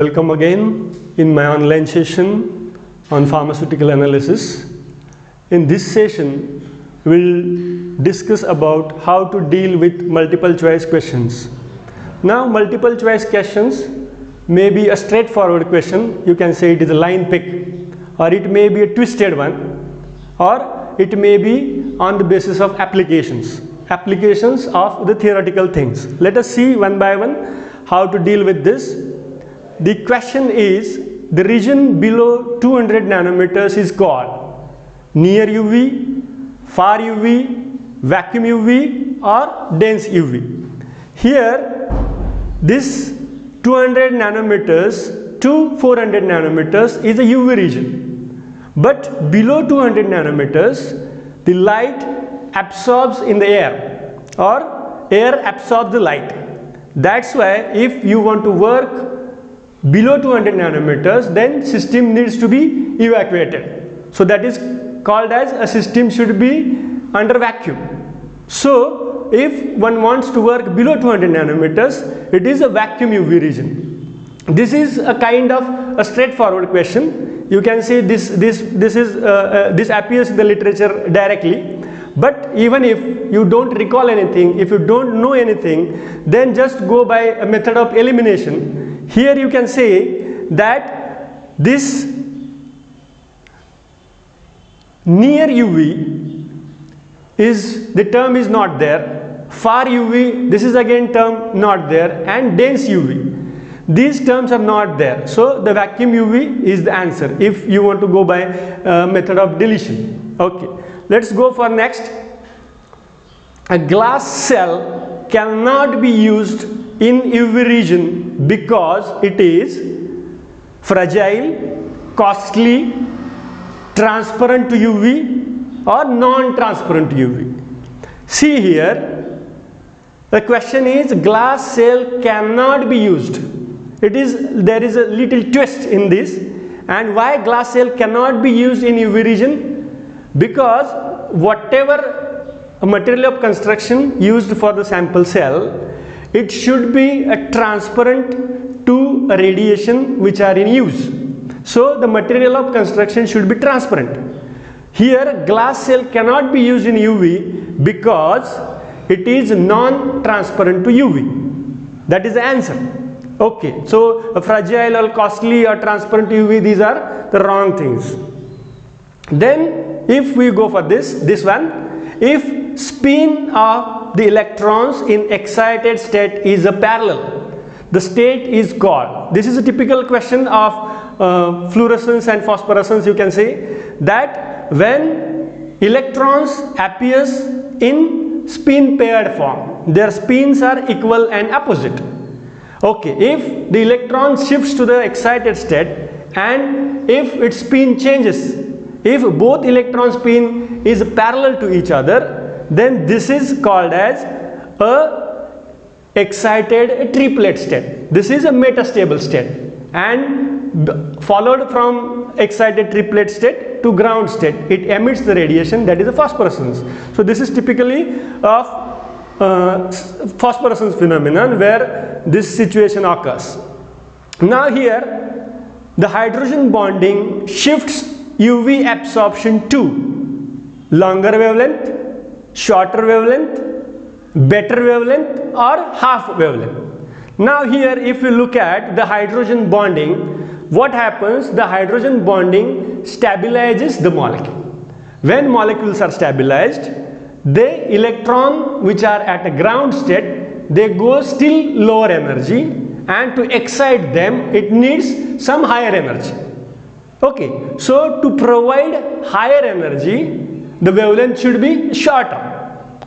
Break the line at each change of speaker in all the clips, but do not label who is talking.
Welcome again in my online session on pharmaceutical analysis. In this session, we'll discuss about how to deal with multiple choice questions. Now, multiple choice questions may be a straightforward question. You can say it is a line pick, or it may be a twisted one, or it may be on the basis of applications of the theoretical things. Let us see one by one how to deal with this. The question is, the region below 200 nanometers is called near UV, far UV, vacuum UV or dense UV. Here this 200 nanometers to 400 nanometers is a UV region, but below 200 nanometers the light absorbs in the air, or air absorbs the light. That's why if you want to work below 200 nanometers, then system needs to be evacuated. So that is called as a system should be under vacuum. So if one wants to work below 200 nanometers, it is a vacuum UV region. This is a kind of a straightforward question. You can see this appears in the literature directly. But even if you don't recall anything, if you don't know anything, then just go by a method of elimination. Here you can say that this near UV is, the term is not there, far UV, this is again term not there, and dense UV, these terms are not there. So the vacuum UV is the answer if you want to go by method of deletion. Okay, let's go for next. A glass cell cannot be used in UV region because it is fragile, costly, transparent to UV or non-transparent to UV. See here, the question is glass cell cannot be used. There is a little twist in this. And why glass cell cannot be used in UV region? Because whatever material of construction used for the sample cell, it should be transparent to radiation which are in use. So the material of construction should be transparent. Here glass cell cannot be used in UV because it is non-transparent to UV. That is the answer. Okay, so fragile or costly or transparent to UV, these are the wrong things. Then if we go for this one, if spin of the electrons in excited state is a parallel, the state is called. This is a typical question of fluorescence and phosphorescence. You can say that when electrons appears in spin paired form, their spins are equal and opposite. Okay, if the electron shifts to the excited state and if its spin changes, if both electron spin is parallel to each other, then this is called as a excited triplet state. This is a metastable state, and followed from excited triplet state to ground state, it emits the radiation, that is a phosphorescence. So this is typically of phosphorescence phenomenon where this situation occurs. Now here the hydrogen bonding shifts UV absorption to longer wavelength, shorter wavelength, better wavelength or half wavelength. Now here if you look at the hydrogen bonding, what happens? The hydrogen bonding stabilizes the molecule. When molecules are stabilized, the electron which are at a ground state, they go still lower energy, and to excite them it needs some higher energy. Okay, so to provide higher energy, the wavelength should be shorter.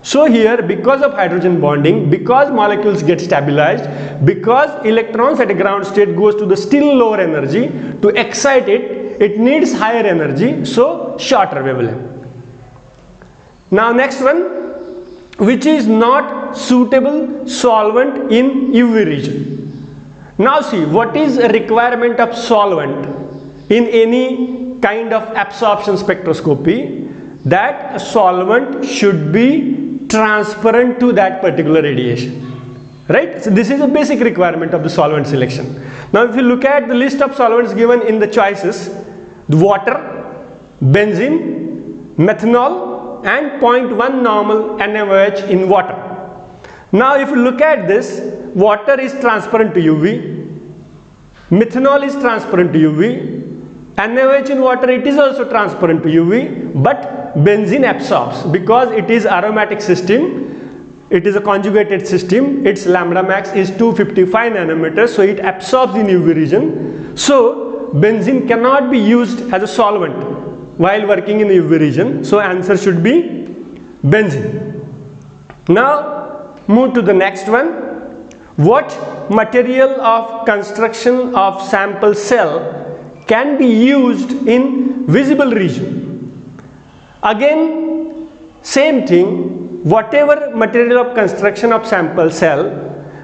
So here, because of hydrogen bonding, because molecules get stabilized, because electrons at a ground state goes to the still lower energy, to excite it, it needs higher energy, so shorter wavelength. Now next one, which is not suitable solvent in UV region. Now see, what is a requirement of solvent in any kind of absorption spectroscopy? That a solvent should be transparent to that particular radiation. right? So this is a basic requirement of the solvent selection. Now if you look at the list of solvents given in the choices, the water, benzene, methanol and 0.1 normal NaOH in water. Now if you look at this, water is transparent to UV, methanol is transparent to UV, NaOH in water, it is also transparent to UV, but benzene absorbs because it is aromatic system. It is a conjugated system, its lambda max is 255 nanometers, so it absorbs in UV region. So benzene cannot be used as a solvent while working in the UV region, so answer should be benzene. Now move to the next one. What material of construction of sample cell can be used in visible region? Again, same thing. Whatever material of construction of sample cell,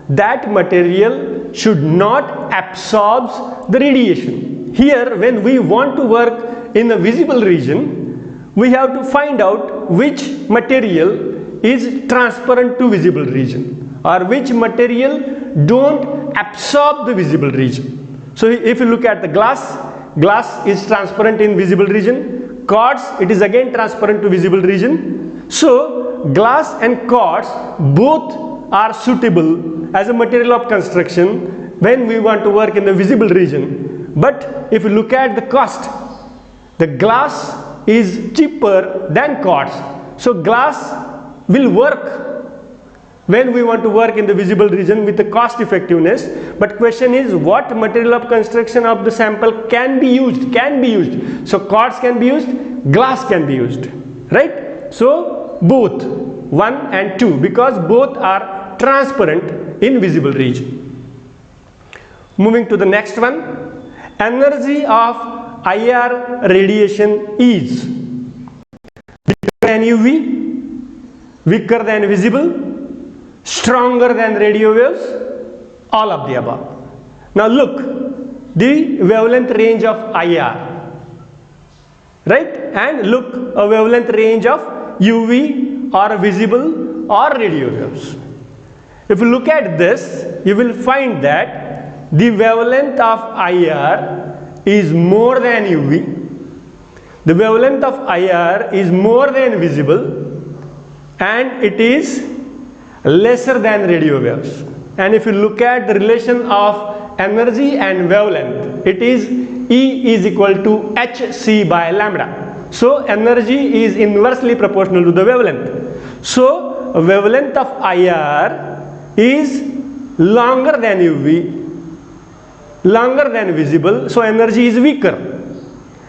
that material should not absorb the radiation. Here, when we want to work in the visible region, we have to find out which material is transparent to visible region or which material don't absorb the visible region. So if you look at the glass is transparent in visible region, quartz, it is again transparent to visible region. So glass and quartz both are suitable as a material of construction when we want to work in the visible region. But if you look at the cost, the glass is cheaper than quartz. So glass will work when we want to work in the visible region with the cost effectiveness. But question is, what material of construction of the sample can be used? So quartz can be used, glass can be used, right? So both 1 and 2, because both are transparent in visible region. Moving to the next one, energy of IR radiation is weaker than UV, weaker than visible, stronger than radio waves, all of the above. Now look, the wavelength range of IR, right? And look, a wavelength range of UV or visible or radio waves. If you look at this, you will find that the wavelength of IR is more than UV, the wavelength of IR is more than visible, and it is lesser than radio waves. And if you look at the relation of energy and wavelength, it is E is equal to hc by lambda. So energy is inversely proportional to the wavelength. So wavelength of IR is longer than UV, longer than visible, so energy is weaker,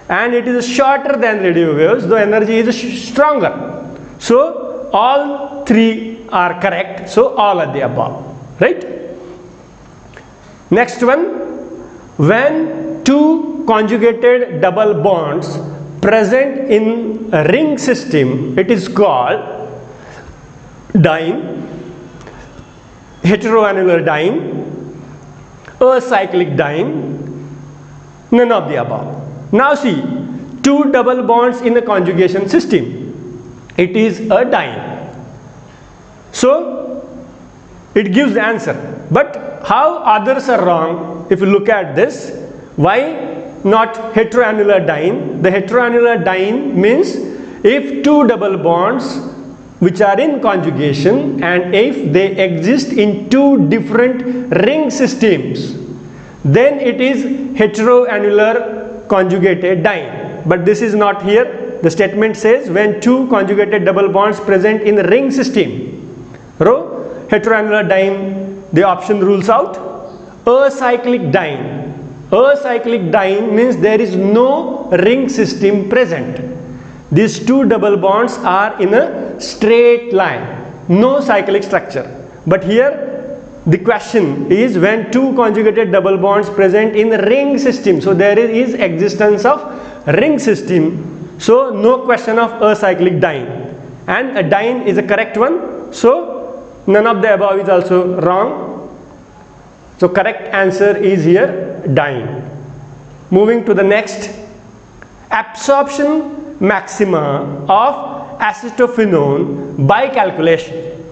and it is shorter than radio waves, though energy is stronger. So all three are correct, so all of the above, right? Next one, when two conjugated double bonds present in a ring system, it is called diene, heteroannular diene, acyclic diene, none of the above. Now see, two double bonds in a conjugation system, it is a diene. So it gives the answer. But how others are wrong? If you look at this, why not heteroannular diene? The heteroannular diene means if two double bonds which are in conjugation and if they exist in two different ring systems, then it is heteroannular conjugated diene. But this is not here. The statement says when two conjugated double bonds present in the ring system, heteroannular diene, the option rules out. Acyclic diene. Acyclic diene means there is no ring system present. These two double bonds are in a straight line, no cyclic structure. But here the question is when two conjugated double bonds present in the ring system. So there is existence of ring system. So no question of acyclic diene. And a diene is a correct one. So none of the above is also wrong. So correct answer is here diene. Moving to the next, absorption maxima of acetophenone by calculation.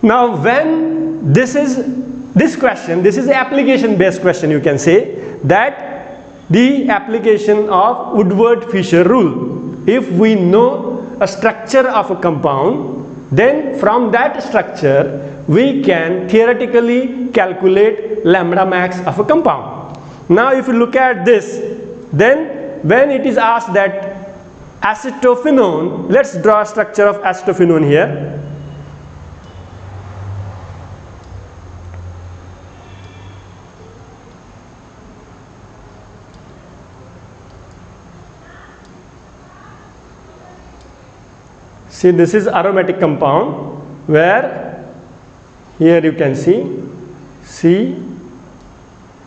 Now when this question, this is the application based question, you can say that the application of Woodward-Fisher rule. If we know a structure of a compound, then from that structure we can theoretically calculate lambda max of a compound. Now if you look at this, then when it is asked that acetophenone, let's draw a structure of acetophenone here. See, this is aromatic compound where here you can see C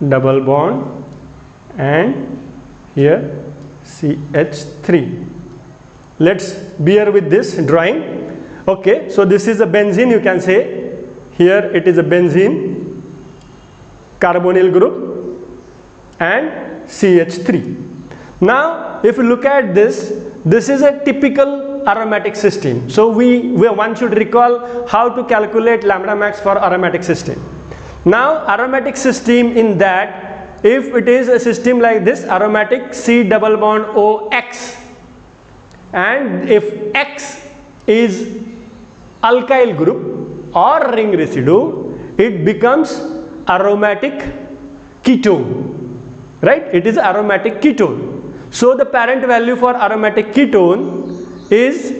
double bond and here CH3. Let's bear with this drawing. Okay, so this is a benzene, you can say. Here it is a benzene carbonyl group and CH3. Now if you look at this, this is a typical aromatic system. So one should recall how to calculate lambda max for aromatic system. Now aromatic system, in that if it is a system like this, aromatic C double bond OX, and if X is alkyl group or ring residue, it becomes aromatic ketone, right? It is aromatic ketone. So the parent value for aromatic ketone is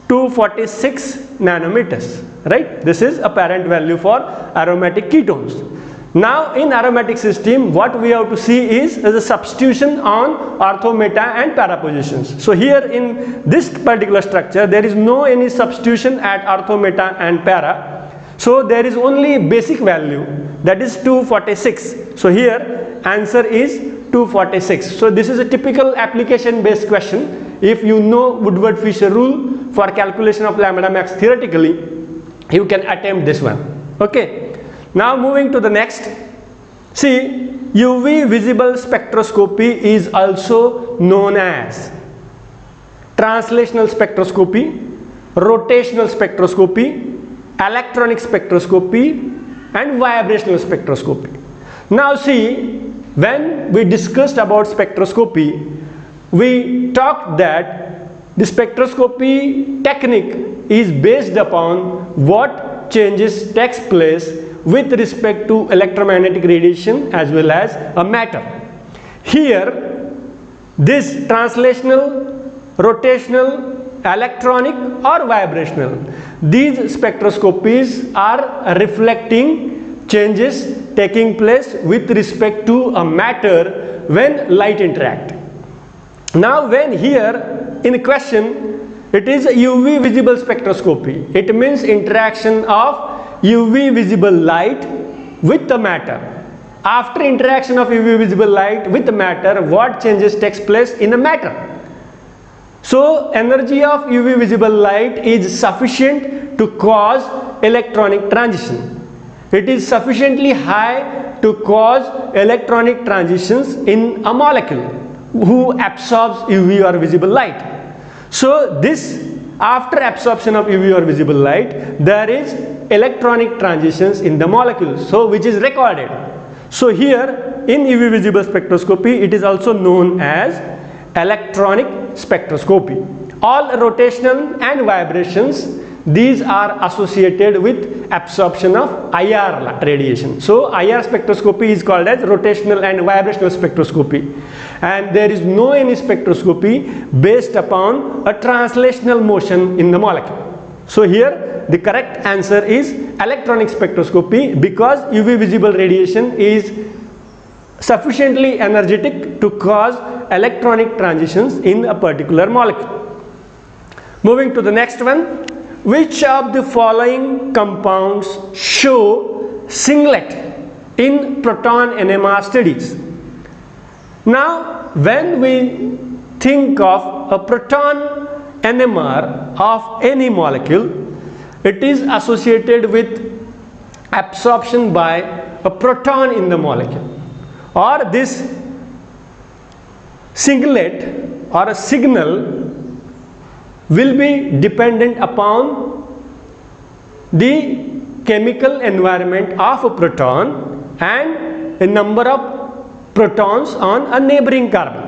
246 nanometers, right? This is a parent value for aromatic ketones. Now in aromatic system, what we have to see is the substitution on ortho, meta and para positions. So here in this particular structure, there is no any substitution at ortho, meta and para. So there is only basic value, that is 246. So here answer is 246. So this is a typical application based question. If you know Woodward-Fisher rule for calculation of lambda max theoretically, you can attempt this one. Okay. Now moving to the next. See, UV visible spectroscopy is also known as translational spectroscopy, rotational spectroscopy, electronic spectroscopy and vibrational spectroscopy. Now see, when we discussed about spectroscopy, we talked that the spectroscopy technique is based upon what changes takes place with respect to electromagnetic radiation as well as a matter. Here this translational, rotational, electronic or vibrational, these spectroscopies are reflecting changes taking place with respect to a matter when light interact. Now when here in question it is UV visible spectroscopy, it means interaction of UV visible light with the matter. After interaction of UV visible light with the matter, what changes takes place in the matter? So energy of UV visible light is sufficient to cause electronic transition. It is sufficiently high to cause electronic transitions in a molecule who absorbs UV or visible light. So this, after absorption of UV or visible light, there is electronic transitions in the molecule, so which is recorded. So here in UV visible spectroscopy, it is also known as electronic spectroscopy. All rotational and vibrations, these are associated with absorption of IR radiation. So IR spectroscopy is called as rotational and vibrational spectroscopy, and there is no any spectroscopy based upon a translational motion in the molecule. So here the correct answer is electronic spectroscopy, because UV visible radiation is sufficiently energetic to cause electronic transitions in a particular molecule. Moving to the next one. Which of the following compounds show singlet in proton NMR studies? Now when we think of a proton NMR of any molecule, it is associated with absorption by a proton in the molecule, or this singlet or a signal will be dependent upon the chemical environment of a proton and a number of protons on a neighboring carbon.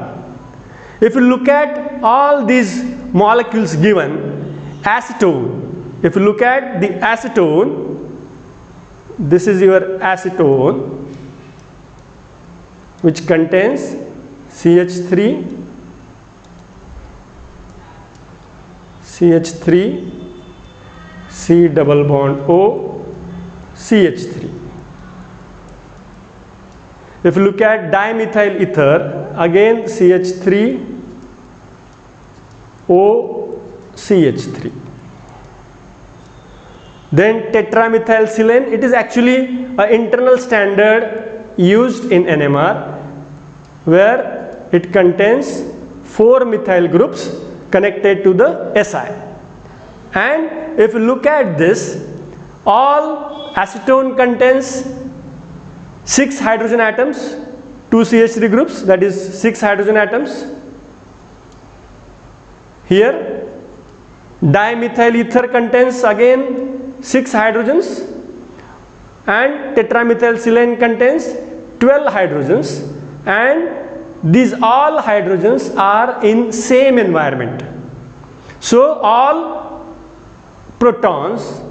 If you look at all these molecules given, acetone, if you look at the acetone, this is your acetone, which contains CH3, C double bond O, CH3. If you look at dimethyl ether, again CH3, O, CH3. Then tetramethylsilane, it is actually an internal standard used in NMR where it contains 4 methyl groups connected to the Si. And if you look at this, all acetone contains 6 hydrogen atoms, 2 CH3 groups, that is 6 hydrogen atoms. Here dimethyl ether contains again 6 hydrogens and tetramethylsilane contains 12 hydrogens, and these all hydrogens are in same environment. So all protons,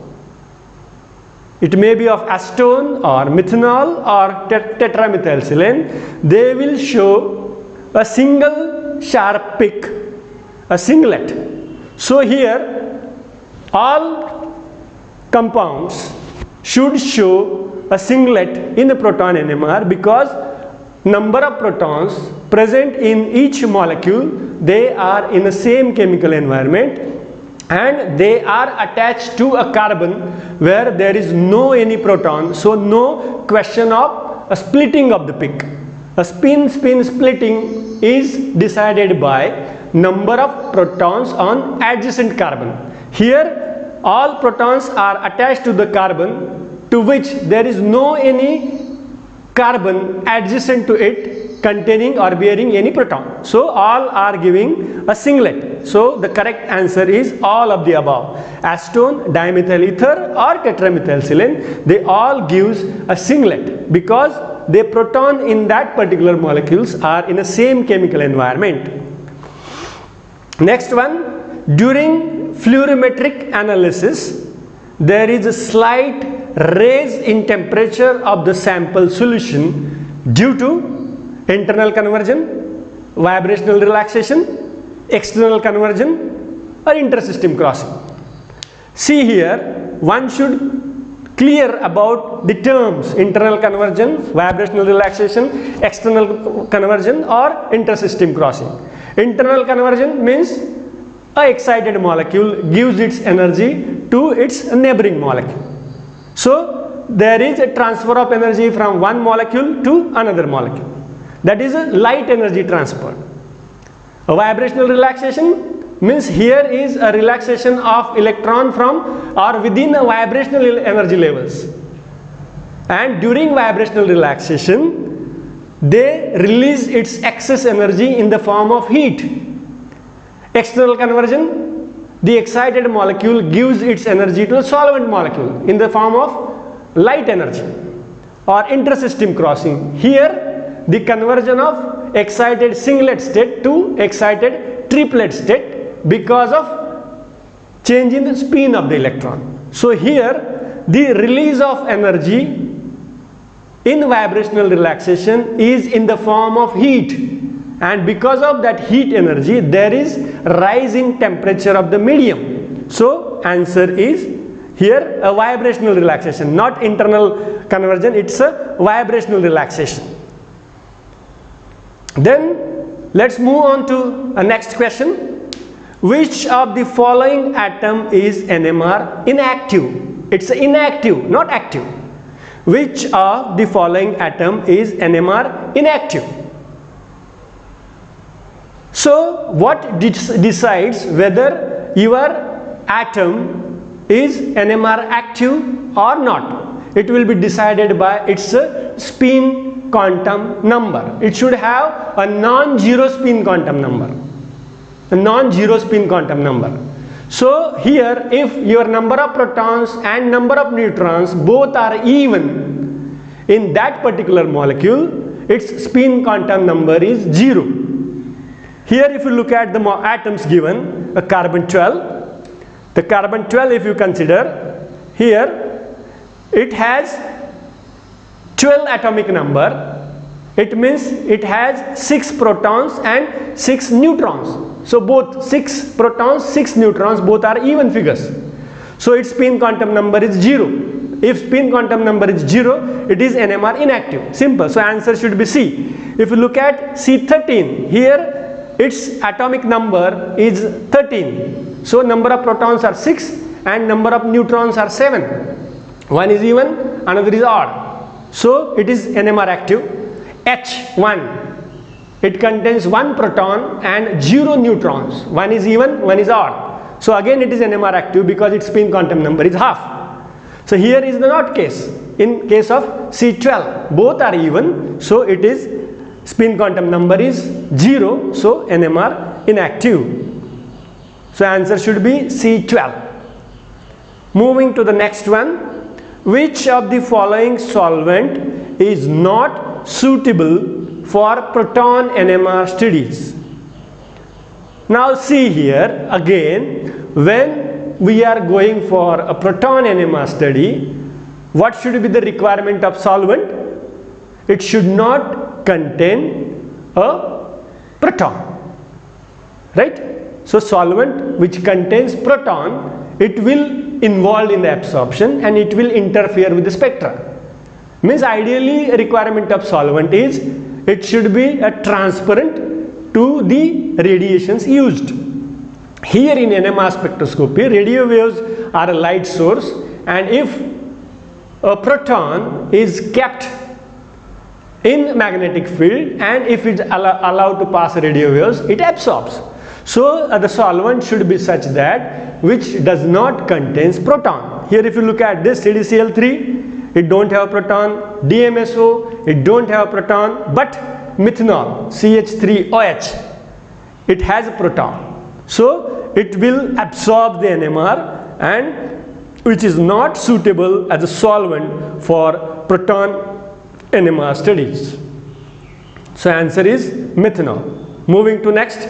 it may be of acetone or methanol or tetramethylsilane, they will show a single sharp peak, a singlet. So here all compounds should show a singlet in the proton NMR because number of protons present in each molecule, they are in the same chemical environment and they are attached to a carbon where there is no any proton, so no question of a splitting of the peak. A spin splitting is decided by number of protons on adjacent carbon. Here all protons are attached to the carbon to which there is no any carbon adjacent to it containing or bearing any proton. So all are giving a singlet. So the correct answer is all of the above. Acetone, dimethyl ether or tetramethylsilane, they all gives a singlet because the proton in that particular molecules are in the same chemical environment. Next one, during fluorimetric analysis, there is a slight raise in temperature of the sample solution due to internal conversion, vibrational relaxation, external conversion or intersystem crossing. See here, one should clear about the terms internal conversion, vibrational relaxation, external conversion or intersystem crossing. Internal conversion means a excited molecule gives its energy to its neighboring molecule. So there is a transfer of energy from one molecule to another molecule. That is a light energy transfer. A vibrational relaxation means here is a relaxation of electron from or within a vibrational energy levels. And during vibrational relaxation, they release its excess energy in the form of heat. External conversion, the excited molecule gives its energy to a solvent molecule in the form of light energy. Or intersystem crossing, here the conversion of excited singlet state to excited triplet state because of change in the spin of the electron. So here the release of energy in vibrational relaxation is in the form of heat, and because of that heat energy there is rise in temperature of the medium. So answer is here a vibrational relaxation, not internal conversion, it's a vibrational relaxation. Then let's move on to a next question. Which of the following atom is NMR inactive? It's inactive, not active. Which of the following atom is NMR inactive? So what decides whether your atom is NMR active or not? It will be decided by its spin quantum number. It should have a non-zero spin quantum number. A non-zero spin quantum number. So here, if your number of protons and number of neutrons both are even in that particular molecule, its spin quantum number is 0. Here if you look at the atoms given, a carbon 12, the carbon 12 if you consider, here it has 12 atomic number. It means it has 6 protons and 6 neutrons. So both 6 protons, 6 neutrons, both are even figures. So its spin quantum number is 0. If spin quantum number is 0, it is NMR inactive. Simple. So answer should be C. If you look at C13, here its atomic number is 13. So number of protons are 6 and number of neutrons are 7. One is even, another is odd. So it is NMR active. H1, it contains 1 proton and 0 neutrons. One is even, one is odd. So again it is NMR active because its spin quantum number is half. So here is the not case. In case of C12, both are even. So it is spin quantum number is 0. So NMR inactive. So answer should be C12. Moving to the next one. Which of the following solvent is not suitable for proton NMR studies? Now see here again, when we are going for a proton NMR study, what should be the requirement of solvent? It should not contain a proton, right? So solvent which contains proton, it will involve in the absorption and it will interfere with the spectra. Means ideally requirement of solvent is it should be a transparent to the radiations used. Here in NMR spectroscopy, radio waves are a light source, and if a proton is kept in magnetic field and if it's allowed to pass radio waves, it absorbs. So the solvent should be such that which does not contains proton. Here if you look at this CDCl3, it don't have proton. DMSO, it don't have proton. But methanol, CH3OH, it has a proton. So it will absorb the NMR, and which is not suitable as a solvent for proton NMR studies. So answer is methanol. Moving to next.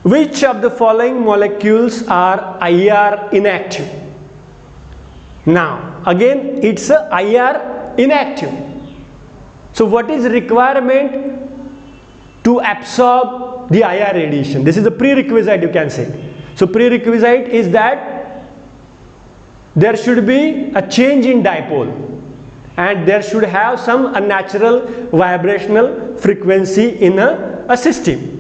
Which of the following molecules are IR inactive? Now again it's a IR inactive. So what is requirement to absorb the IR radiation? This is the prerequisite, you can say. So prerequisite is that there should be a change in dipole and there should have some unnatural vibrational frequency in a system.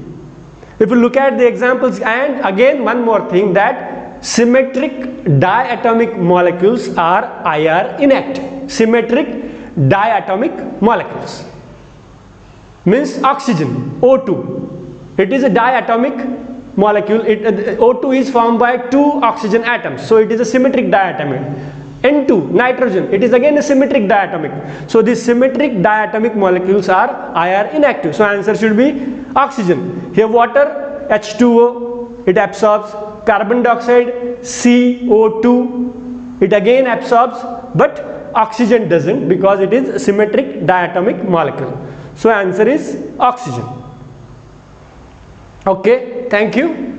If you look at the examples, and again one more thing, that symmetric diatomic molecules are IR inactive. Symmetric diatomic molecules means oxygen, O2. It is a diatomic molecule. O2 is formed by 2 oxygen atoms. So it is a symmetric diatomic. N2, nitrogen, it is again a symmetric diatomic. So these symmetric diatomic molecules are IR inactive. So answer should be oxygen. Here water, H2O, it absorbs. Carbon dioxide, CO2, it again absorbs, but oxygen doesn't because it is a symmetric diatomic molecule. So answer is oxygen. Okay, thank you.